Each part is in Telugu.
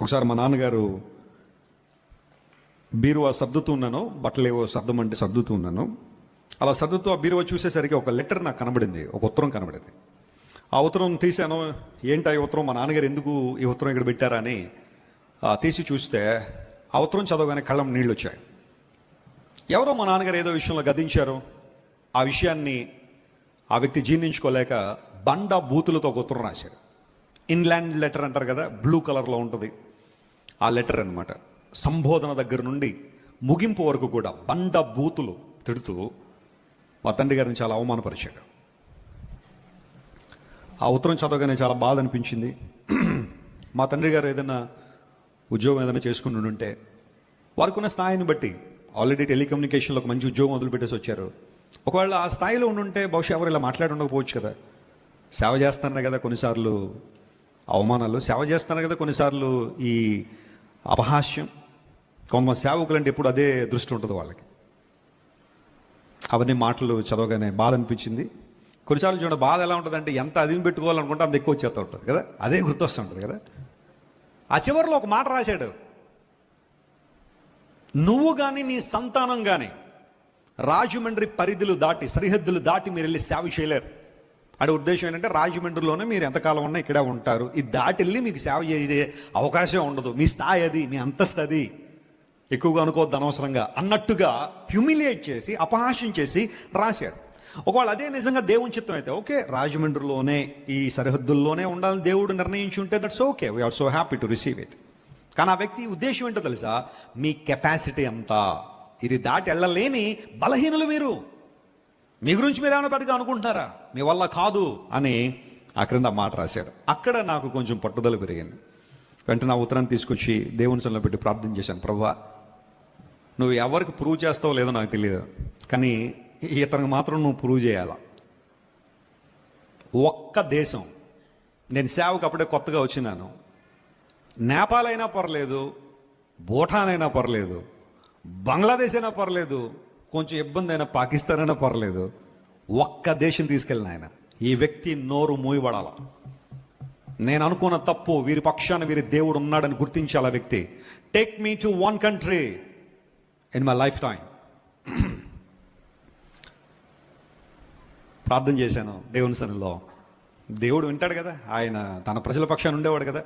ఒకసారి మా నాన్నగారు బీరువా సర్దుతూ ఉన్నాను, బట్టలు ఏవో సర్దమంటే సర్దుతూ ఉన్నాను. అలా సర్దుతూ ఆ బీరువా చూసేసరికి ఒక లెటర్ నాకు కనబడింది, ఒక ఉత్తరం కనబడింది. ఆ ఉత్తరం తీశాను. ఏంటి ఈ ఉత్తరం, మా నాన్నగారు ఎందుకు ఈ ఉత్తరం ఇక్కడ పెట్టారా అని తీసి చూస్తే ఆ ఉత్తరం చదవగానే కళ్ళం నీళ్ళు వచ్చాయి. ఎవరో మా నాన్నగారు ఏదో విషయంలో గదించారు. ఆ విషయాన్ని ఆ వ్యక్తి జీర్ణించుకోలేక బండ బూతులతో ఒక ఉత్తరం రాశాడు. ఇన్లాండ్ లెటర్ అంటారు కదా, బ్లూ కలర్లో ఉంటుంది. ఆ లెటర్ అన్నమాట. సంబోధన దగ్గర నుండి ముగింపు వరకు కూడా బండ బూతులు తిడుతూ మా తండ్రి గారిని చాలా అవమానపరిచాడు. ఆ ఉత్తరం చదవగానే చాలా బాధ అనిపించింది. మా తండ్రి గారు ఏదైనా ఉద్యోగం ఏదైనా చేసుకుని ఉంటే, వారికి ఉన్న స్థాయిని బట్టి ఆల్రెడీ టెలికమ్యూనికేషన్లో ఒక మంచి ఉద్యోగం వదిలిపెట్టేసి వచ్చారు. ఒకవేళ ఆ స్థాయిలో ఉండుంటే బహుశా ఎవరు ఇలా మాట్లాడి ఉండకపోవచ్చు కదా. సేవ చేస్తున్నారు కదా కొన్నిసార్లు అవమానాలు, సేవ చేస్తున్నారు కదా కొన్నిసార్లు ఈ అపహాస్యం. కొంతమంది సేవకులు అంటే ఎప్పుడు అదే దృష్టి ఉంటుంది వాళ్ళకి. అవన్నీ మాటలు చదవగానే బాధ అనిపించింది. కొన్నిసార్లు చూడండి, బాధ ఎలా ఉంటుంది అంటే ఎంత అదిమి పెట్టుకోవాలనుకుంటే అంత ఎక్కువ చేస్తూ ఉంటుంది కదా, అదే గుర్తొస్తూ ఉంటుంది కదా. ఆ చివరిలో ఒక మాట రాశాడు, నువ్వు కానీ నీ సంతానం కానీ రాజమండ్రి పరిధులు దాటి, సరిహద్దులు దాటి మీరు వెళ్ళి సేవ చేయలేరు. అంటే ఉద్దేశం ఏంటంటే రాజమండ్రిలోనే మీరు ఎంతకాలం ఉన్నా ఇక్కడే ఉంటారు. ఇది దాటి వెళ్ళి మీకు సేవ చేసే అవకాశం ఉండదు. మీ స్థాయి అది, మీ అంతస్తు అది, ఎక్కువగా అనుకోవద్దు అనవసరంగా అన్నట్టుగా హ్యూమిలియేట్ చేసి, అపహాస్యం చేసి రాశారు. ఒకవేళ అదే నిజంగా దేవుని చిత్తం అయితే ఓకే, రాజమండ్రిలోనే ఈ సరిహద్దుల్లోనే ఉండాలని దేవుడు నిర్ణయించి ఉంటే that's okay, we are so happy to receive it. కానీ ఆ వ్యక్తి ఉద్దేశం ఏంటో తెలుసా, మీ కెపాసిటీ అంతా, ఇది దాటి వెళ్ళలేని బలహీనులు మీరు, మీ గురించి మీరు ఏమైనా పెద్దగా అనుకుంటున్నారా, మీ వల్ల కాదు అని ఆ క్రింద మాట రాశాడు. అక్కడ నాకు కొంచెం పట్టుదల పెరిగింది. వెంటనే ఆ ఉత్తరాన్ని తీసుకొచ్చి దేవుని సన్నిధిలో పెట్టి ప్రార్థన చేశాను. ప్రభువా, నువ్వు ఎవరికి ప్రూవ్ చేస్తావో లేదో నాకు తెలియదు, కానీ ఇతనికి మాత్రం నువ్వు ప్రూవ్ చేయాలా. ఒక్క దేశం, నేను సేవకు అప్పుడే కొత్తగా వచ్చినాను, నేపాల్ అయినా పర్లేదు, భూటాన్ అయినా పర్లేదు, బంగ్లాదేశ్ అయినా పర్లేదు, కొంచెం ఇబ్బంది అయినా పాకిస్తాన్ అయినా పర్లేదు, ఒక్క దేశం తీసుకెళ్ళిన ఆయన ఈ వ్యక్తి నోరు మూయబడాల. నేను అనుకున్న తప్పు, వీరి పక్షాన వీరి దేవుడు ఉన్నాడని గుర్తించాల వ్యక్తి. Take me to one country in my life time. ప్రార్థన చేశాను దేవుని సన్నిధిలో. దేవుడు వింటాడు కదా, ఆయన తన ప్రజల పక్షాన ఉండేవాడు కదా.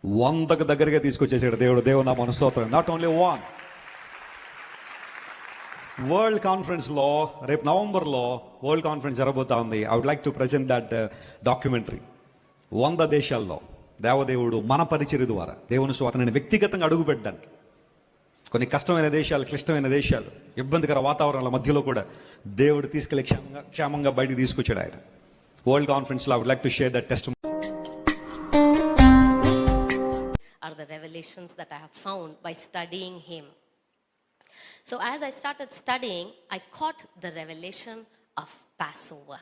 100కు దగ్గరగా తీసుకొచ్చేసాడు దేవుడు. దేవుడు నా మనస్తోత్రం. Not only 1. వరల్డ్ కాన్ఫరెన్స్లో రేపు నవంబర్లో వరల్డ్ కాన్ఫరెన్స్ జరగబోతా ఉంది. I would like to present that documentary. 100 దేశాల్లో దేవదేవుడు మన పరిచర్య ద్వారా దేవుని స్వాతంత్రాన్ని వ్యక్తిగతంగా అడుగుపెట్టడానికి, కొన్ని కష్టమైన దేశాలు, క్లిష్టమైన దేశాలు, ఇబ్బందికర వాతావరణాల మధ్యలో కూడా దేవుడు తీసుకెళ్ళి క్షేమంగా బయటికి తీసుకొచ్చాడు ఆయన. వరల్డ్ కాన్ఫరెన్స్లో I would like to share that test. Are the revelations that I have found by studying him. So as I started studying, I caught the revelation of Passover.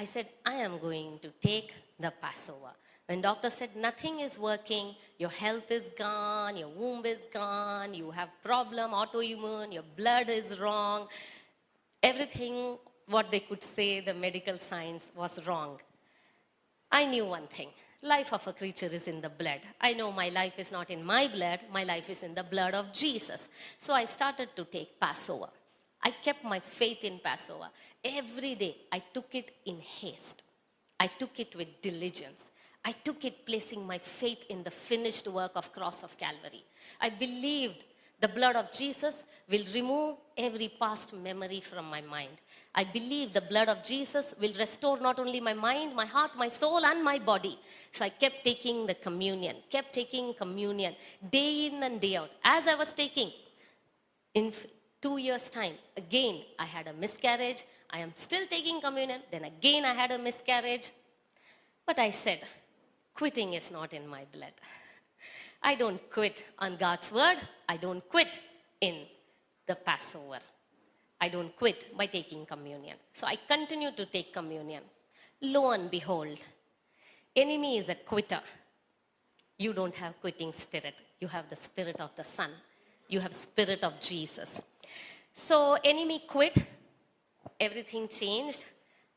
I said, I am going to take the Passover. When doctor said nothing is working, your health is gone, your womb is gone, you have problem, autoimmune, your blood is wrong, everything what they could say, the medical science was wrong. I knew one thing. Life of a creature is in the blood. I know my life is not in my blood. My life is in the blood of Jesus. So I started to take Passover. I kept my faith in Passover. Every day I took it in haste. I took it with diligence. I took it placing my faith in the finished work of cross of Calvary. I believed the blood of Jesus will remove every past memory from my mind. I believe the blood of Jesus will restore not only my mind, my heart, my soul and my body. So I kept taking the communion, day in and day out. As I was taking, in 2 years' time, again I had a miscarriage. I am still taking communion, then again I had a miscarriage. But I said, quitting is not in my blood. I don't quit on God's word. I don't quit in the Passover. I don't quit by taking communion. So I continue to take communion. Lo and behold, enemy is a quitter. You don't have quitting spirit. You have the spirit of the Son. You have spirit of Jesus. So enemy quit. Everything changed.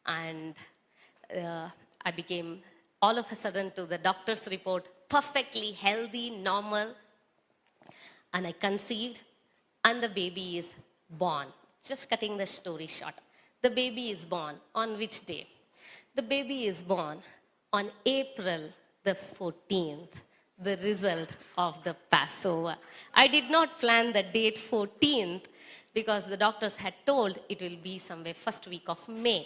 And I became all of a sudden to the doctor's report perfectly healthy, normal. And I conceived, and the baby is born. Just cutting the story short. The baby is born on which day? The baby is born on April the 14th, the result of the Passover. I did not plan the date 14th because the doctors had told it will be somewhere first week of May.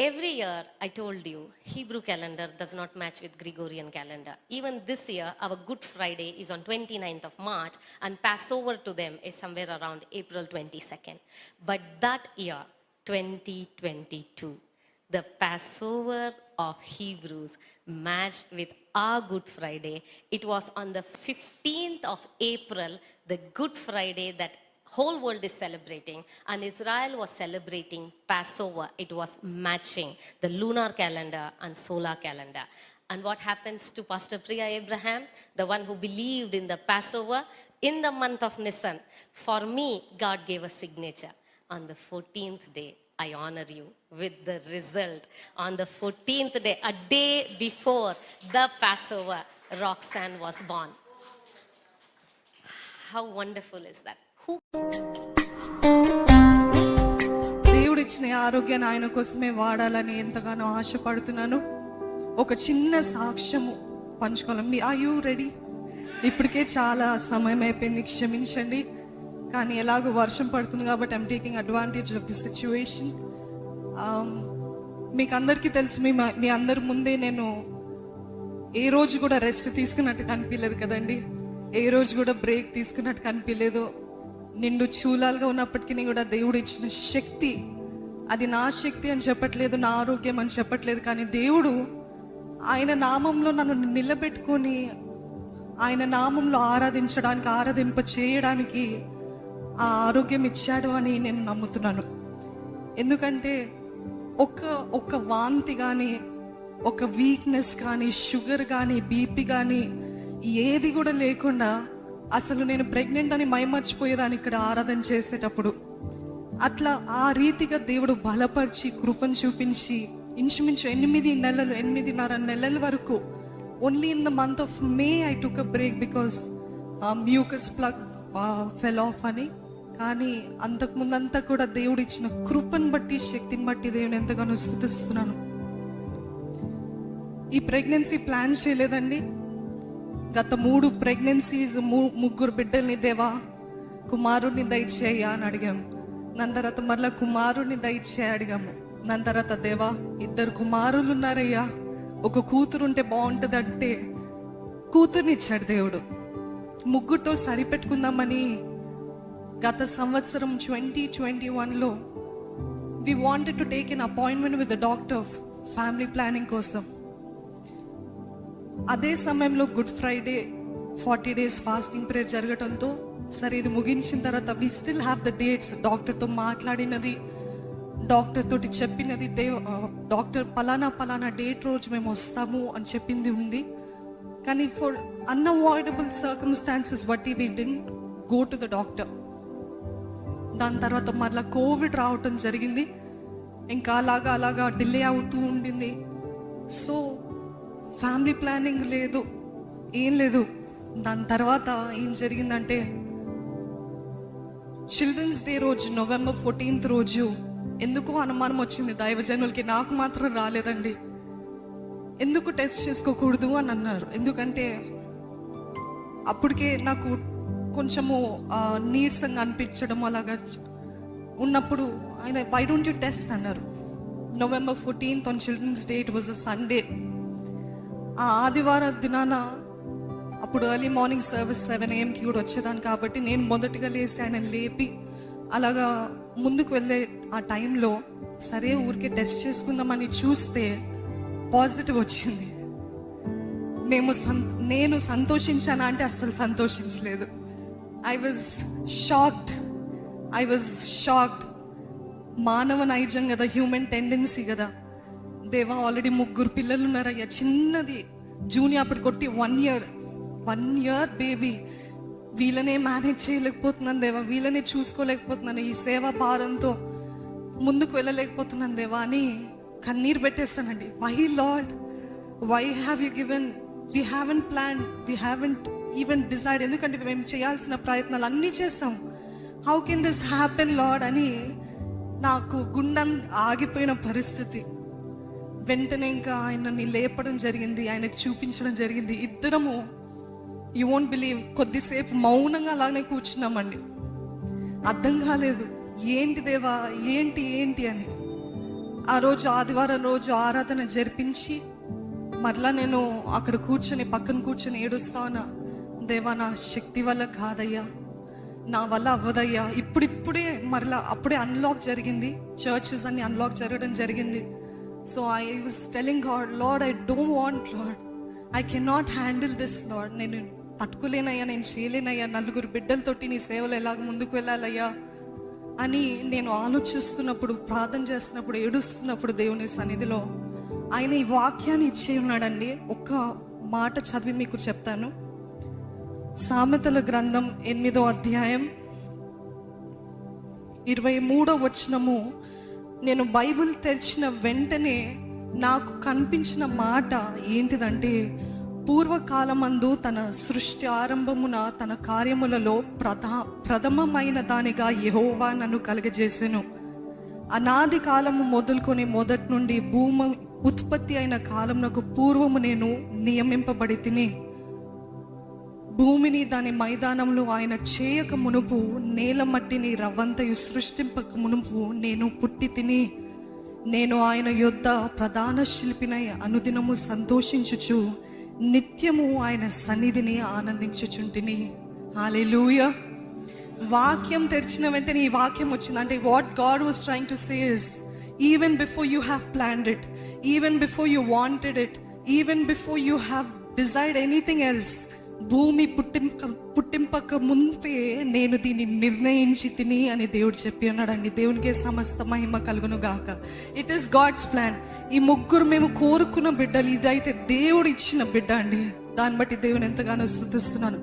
Every year, I told you, Hebrew calendar does not match with Gregorian calendar. Even this year, our Good Friday is on 29th of March, and Passover to them is somewhere around April 22nd. But that year, 2022, the Passover of Hebrews matched with our Good Friday. It was on the 15th of April, the Good Friday that whole world is celebrating, and Israel was celebrating Passover. It was matching the lunar calendar and solar calendar. And what happens to Pastor Priya Abraham, the one who believed in the Passover in the month of Nisan? For me, God gave a signature. On the 14th day, I honor you with the result. On the 14th day, a day before the Passover, Roxanne was born. How wonderful is that? దేవుడు ఇచ్చిన ఆరోగ్యాన్ని ఆయన కోసమే వాడాలని ఎంతగానో ఆశపడుతున్నాను. ఒక చిన్న సాక్ష్యము పంచుకోవాలి. Are you ready? ఇప్పటికే చాలా సమయం అయిపోయింది, క్షమించండి. కానీ ఎలాగో వర్షం పడుతుంది కాబట్టి I'm taking advantage of the situation. మీకు అందరికీ తెలుసు, మీ అందరి ముందే నేను ఏ రోజు కూడా రెస్ట్ తీసుకున్నట్టు కనిపించలేదు కదండి. ఏ రోజు కూడా బ్రేక్ తీసుకున్నట్టు కనిపించలేదు. నిండు చూలాలుగా ఉన్నప్పటికీ కూడా దేవుడు ఇచ్చిన శక్తి, అది నా శక్తి అని చెప్పట్లేదు, నా ఆరోగ్యం అని చెప్పట్లేదు, కానీ దేవుడు ఆయన నామంలో నన్ను నిలబెట్టుకొని ఆయన నామంలో ఆరాధింప చేయడానికి ఆ ఆరోగ్యం ఇచ్చాడు అని నేను నమ్ముతున్నాను. ఎందుకంటే ఒక వాంతి కానీ, ఒక వీక్నెస్ కానీ, షుగర్ కానీ, బీపీ కానీ ఏది కూడా లేకుండా అసలు నేను ప్రెగ్నెంట్ అని మైమర్చిపోయేదాన్ని ఇక్కడ ఆరాధన చేసేటప్పుడు. అట్లా ఆ రీతిగా దేవుడు బలపరిచి కృపను చూపించి ఇంచుమించు 8.5 నెలల వరకు only in the month of May I took a break because mucus plug fell off అని. కానీ అంతకుముందంతా కూడా దేవుడు ఇచ్చిన కృపను బట్టి, శక్తిని బట్టి దేవుని ఎంతగానో స్తుతిస్తున్నాను. ఈ ప్రెగ్నెన్సీ ప్లాన్ చేయలేదండి. గత 3 ప్రెగ్నెన్సీస్, 3 బిడ్డల్ని దేవా కుమారుడిని దయచేయ్యా అని అడిగాము. దాని తర్వాత మరలా కుమారుడిని దయచేయ అడిగాము. దాని తర్వాత దేవా 2 కుమారులు ఉన్నారయ్యా, ఒక కూతురు ఉంటే బాగుంటుంది అంటే కూతుర్ని ఇచ్చాడు దేవుడు. 3తో సరిపెట్టుకుందామని గత సంవత్సరం 2021లో we wanted to take an appointment with the doctor family planning కోసం. అదే సమయంలో good Friday 40 days fasting prayer జరగటంతో సరే ఇది ముగించిన తర్వాత we still have the dates. డాక్టర్తో మాట్లాడినది, డాక్టర్ తోటి చెప్పినది, డాక్టర్ పలానా డేట్ రోజు మేము వస్తాము అని చెప్పింది ఉంది. కానీ ఫర్ అన్అవాయిడబుల్ సర్కమ్స్టాన్సెస్ బట్టి we didn't go to the doctor. దాని తర్వాత మరలా కోవిడ్ రావటం జరిగింది. ఇంకా అలాగా డిలే అవుతూ ఉండింది. సో ఫ్యామిలీ ప్లానింగ్ లేదు, ఏం లేదు. దాని తర్వాత ఏం జరిగిందంటే చిల్డ్రన్స్ డే రోజు November 14th రోజు ఎందుకో అనుమానం వచ్చింది దైవజనులకి, నాకు మాత్రం రాలేదండి. ఎందుకు టెస్ట్ చేసుకోకూడదు అని అన్నారు. ఎందుకంటే అప్పటికే నాకు కొంచెము నీరసంగా అనిపించడం అలాగా ఉన్నప్పుడు ఆయన వై డోంట్ యూ టెస్ట్ అన్నారు. November 14th on Children's Day, it was a Sunday. ఆ ఆదివారం దినాన అప్పుడు ఎర్లీ మార్నింగ్ సర్వీస్ 7 AM కూడా వచ్చేదాన్ని కాబట్టి నేను మొదటిగా లేచి ఆయన లేపి అలాగా ముందుకు వెళ్ళే ఆ టైంలో సరే ఊరికే టెస్ట్ చేసుకుందామని చూస్తే పాజిటివ్ వచ్చింది. నేను సంతోషించానా అంటే అస్సలు సంతోషించలేదు. I was shocked. మానవ నైజం కదా, హ్యూమన్ టెండెన్సీ కదా. దేవా ఆల్రెడీ 3 పిల్లలు ఉన్నారయ్యా, చిన్నది జూనియర్ అప్పుడు కొట్టి 1 year బేబీ, వీళ్ళనే మేనేజ్ చేయలేకపోతున్నాను దేవా, వీళ్ళనే చూసుకోలేకపోతున్నాను, ఈ సేవా భారంతో ముందుకు వెళ్ళలేకపోతున్నాను దేవా అని కన్నీరు పెట్టేస్తానండి. Why Lord, why have you given we haven't plan, we haven't even decide. ఎందుకంటే మేము చేయాల్సిన ప్రయత్నాలు అన్నీ చేస్తాం. How can this happen Lord అని నాకు గుండె ఆగిపోయిన పరిస్థితి. వెంటనే ఇంకా ఆయనని లేపడం జరిగింది, ఆయనకు చూపించడం జరిగింది. ఇద్దరము, యూ వోంట్ బిలీవ్, కొద్దిసేపు మౌనంగా అలానే కూర్చున్నామండి. అర్థం కాలేదు, ఏంటి దేవా, ఏంటి ఏంటి అని. ఆ రోజు ఆదివారం రోజు ఆరాధన జరిపించి మరలా నేను అక్కడ కూర్చొని పక్కన కూర్చొని ఏడుస్తా ఉన్నా. దేవా, నా శక్తి వల్ల కాదయ్యా, నా వల్ల అవ్వదయ్యా. ఇప్పుడిప్పుడే మరలా అప్పుడే అన్లాక్ జరిగింది, చర్చెస్ అన్ని అన్లాక్ జరగడం జరిగింది. So I was telling God, lord I don't want, lord I cannot handle this lord. నేను తట్టుకోలేనయ్యా, నేను చేయలేనయ్యా, నలుగురు బిడ్డలతోటి నీ సేవలు ఎలాగ ముందుకు వెళ్ళాలయ్యా అని నేను ఆలోచిస్తున్నప్పుడు, ప్రార్థన చేస్తున్నప్పుడు, ఏడుస్తున్నప్పుడు దేవుని సన్నిధిలో ఆయన ఈ వాక్యాన్ని ఇచ్చి ఉన్నాడండి. ఒక్క మాట చదివి మీకు చెప్తాను. సామెతల గ్రంథం 8వ అధ్యాయం 23వ వచనము. నేను బైబిల్ తెరిచిన వెంటనే నాకు కనిపించిన మాట ఏంటిదంటే, పూర్వకాలమందు తన సృష్టి ఆరంభమున తన కార్యములలో ప్రథమమైన దానిగా యెహోవా నన్ను కలుగజేసెను. అనాది కాలము మొదలుకొని మొదటి నుండి భూమి ఉత్పత్తి అయిన కాలమునకు పూర్వము నేను నియమింపబడి తిని, భూమిని దాని మైదానంలో ఆయన చేయక మునుపు, నేల మట్టిని రవ్వంతయు సృష్టింపక మునుపు నేను పుట్టి తిని, నేను ఆయన యొద్ద ప్రధాన శిల్పినై అనుదినము సంతోషించుచు నిత్యము ఆయన సన్నిధిని ఆనందించుచుంటిని. హల్లెలూయా. వాక్యం తెరిచిన వెంటనే ఈ వాక్యం వచ్చింది. అంటే what God was trying to say is, even before you have planned it, even before you wanted it, even before you have desired anything else, భూమి పుట్టింపక ముందే నేను దీన్ని నిర్ణయించి తిని అని దేవుడు చెప్పి ఉన్నాడండి. దేవునికే సమస్త మహిమ కలుగును గాక. It is God's plan. ఈ ముగ్గురు మేము కోరుకున్న బిడ్డలు, ఇదైతే దేవుడు ఇచ్చిన బిడ్డ అండి. దాన్ని బట్టి దేవుని ఎంతగానో స్తుతిస్తున్నాను.